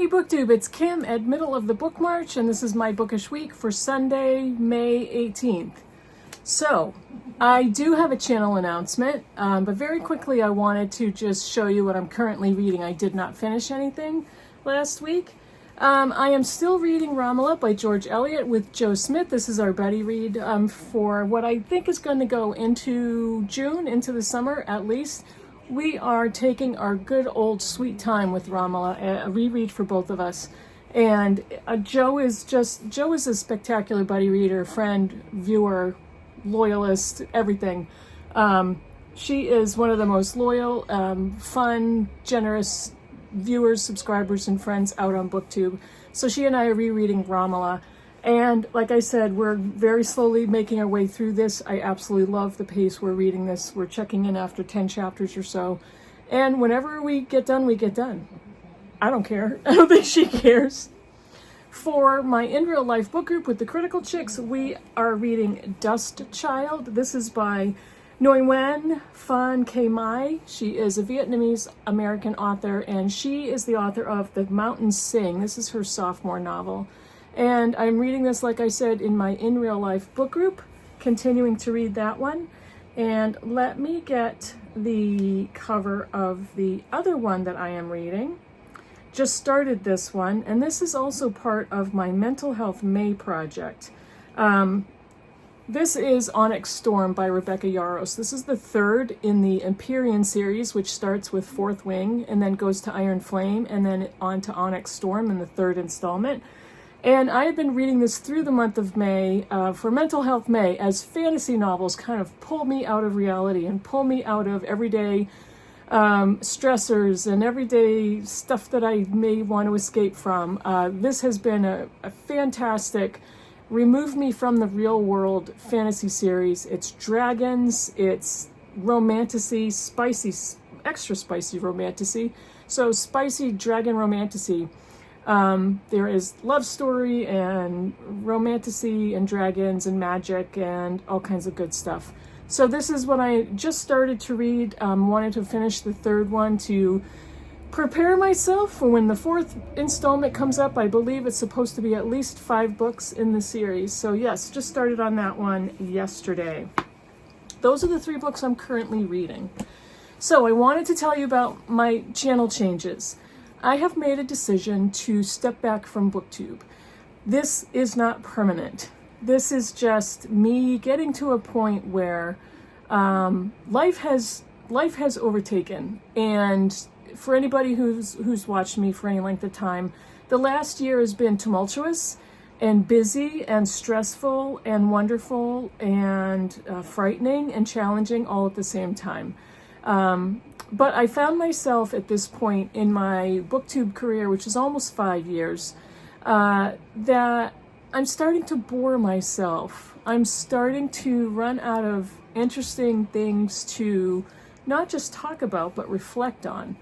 Booktube, it's Kim at Middle of the Book March, and this is my Bookish week for Sunday, May 18th. So, I do have a channel announcement, but very quickly I wanted to just show you what I'm currently reading. I did not finish anything last week. I am still reading Romola by George Eliot with Joe Smith. This is our buddy read for what I think is going to go into June, into the summer at least. We are taking our good old sweet time with Romola, a reread for both of us. And Joe is a spectacular buddy reader, friend, viewer, loyalist, everything. She is one of the most loyal, fun, generous viewers, subscribers, and friends out on BookTube. So she and I are rereading Romola. And like I said, we're very slowly making our way through this. I absolutely love the pace we're reading this. We're checking in after 10 chapters or so. And whenever we get done, we get done. I don't care. I don't think she cares. For my in real life book group with the Critical Chicks, we are reading Dust Child. This is by Nguyen Phan K Mai. She is a Vietnamese American author, and she is the author of The Mountains Sing. This is her sophomore novel. And I'm reading this, like I said, in my in real life book group, continuing to read that one. And let me get the cover of the other one that I am reading. Just started this one, and this is also part of my Mental Health May project. This is Onyx Storm by Rebecca Yarros. This is the third in the Empyrean series, which starts with Fourth Wing and then goes to Iron Flame and then on to Onyx Storm in the third installment. And I have been reading this through the month of May for Mental Health May as fantasy novels kind of pull me out of reality and pull me out of everyday stressors and everyday stuff that I may want to escape from. This has been a fantastic remove me from the real world fantasy series. It's dragons, it's romantasy, spicy, extra spicy romantasy. So spicy dragon romantasy. There is love story and romantasy and dragons and magic and all kinds of good stuff. So this is what I just started to read. Wanted to finish the third one to prepare myself for when the fourth installment comes up. I believe it's supposed to be at least 5 books in the series. So yes, just started on that one yesterday. Those are the 3 books I'm currently reading. So I wanted to tell you about my channel changes. I have made a decision to step back from BookTube. This is not permanent. This is just me getting to a point where life has overtaken. And for anybody who's watched me for any length of time, the last year has been tumultuous and busy and stressful and wonderful and frightening and challenging all at the same time. But I found myself at this point in my BookTube career, which is almost 5 years, that I'm starting to bore myself. I'm starting to run out of interesting things to not just talk about, but reflect on.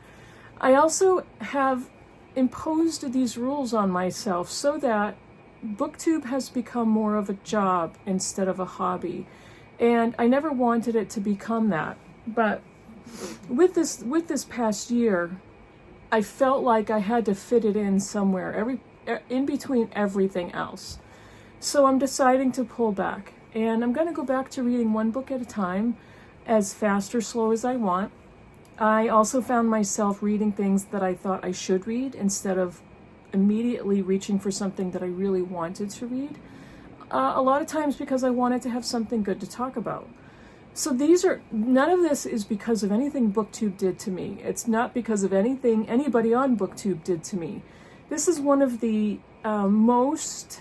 I also have imposed these rules on myself so that BookTube has become more of a job instead of a hobby. And I never wanted it to become that. But with this past year, I felt like I had to fit it in somewhere, in between everything else. So I'm deciding to pull back, and I'm going to go back to reading 1 book at a time, as fast or slow as I want. I also found myself reading things that I thought I should read instead of immediately reaching for something that I really wanted to read. A lot of times because I wanted to have something good to talk about. So none of this is because of anything BookTube did to me. It's not because of anything anybody on BookTube did to me. This is one of the most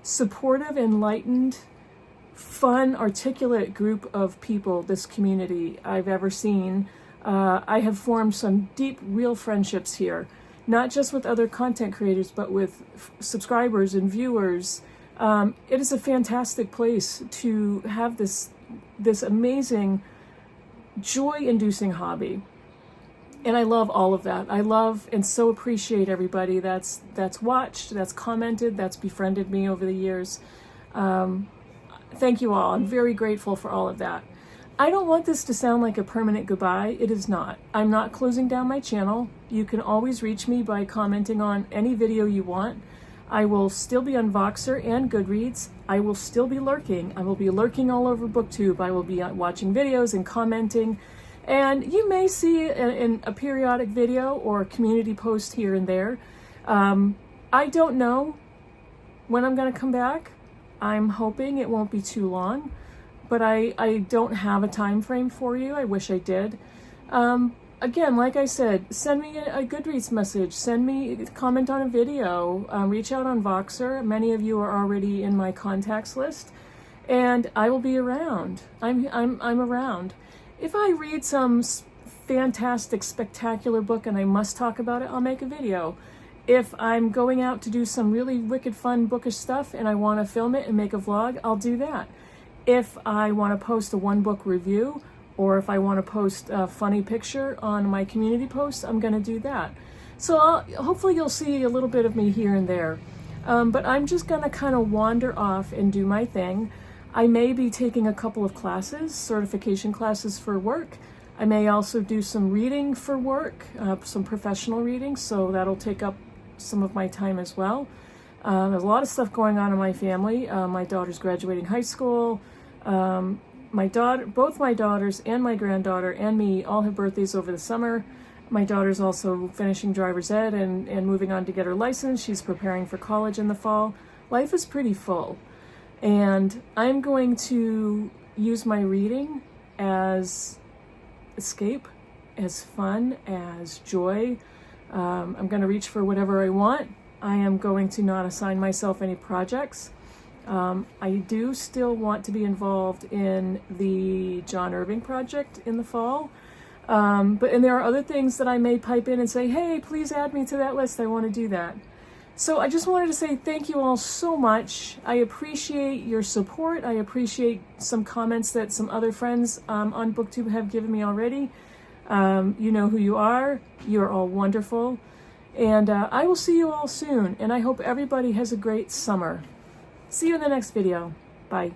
supportive, enlightened, fun, articulate group of people, this community, I've ever seen. I have formed some deep, real friendships here, not just with other content creators, but with subscribers and viewers. It is a fantastic place to have this amazing, joy-inducing hobby. And I love all of that. I love and so appreciate everybody that's watched, that's commented, that's befriended me over the years. Thank you all. I'm very grateful for all of that. I don't want this to sound like a permanent goodbye. It is not. I'm not closing down my channel. You can always reach me by commenting on any video you want. I will still be on Voxer and Goodreads. I will still be lurking. I will be lurking all over BookTube. I will be watching videos and commenting. And you may see a periodic video or a community post here and there. I don't know when I'm going to come back. I'm hoping it won't be too long. But I don't have a time frame for you. I wish I did. Again, like I said, send me a Goodreads message. Send me a comment on a video. Reach out on Voxer. Many of you are already in my contacts list, and I will be around. I'm around. If I read some fantastic, spectacular book and I must talk about it, I'll make a video. If I'm going out to do some really wicked fun bookish stuff and I want to film it and make a vlog, I'll do that. If I want to post a one-book review, or if I want to post a funny picture on my community post, I'm going to do that. So hopefully you'll see a little bit of me here and there. But I'm just going to kind of wander off and do my thing. I may be taking a couple of classes, certification classes for work. I may also do some reading for work, some professional reading, so that'll take up some of my time as well. There's a lot of stuff going on in my family. My daughter's graduating high school. Both my daughters and my granddaughter and me all have birthdays over the summer. My daughter's also finishing driver's ed and moving on to get her license. She's preparing for college in the fall. Life is pretty full. And I'm going to use my reading as escape, as fun, as joy. I'm going to reach for whatever I want. I am going to not assign myself any projects. I do still want to be involved in the John Irving project in the fall. And there are other things that I may pipe in and say, hey, please add me to that list. I want to do that. So I just wanted to say thank you all so much. I appreciate your support. I appreciate some comments that some other friends on BookTube have given me already. You know who you are. You're all wonderful. And I will see you all soon. And I hope everybody has a great summer. See you in the next video. Bye.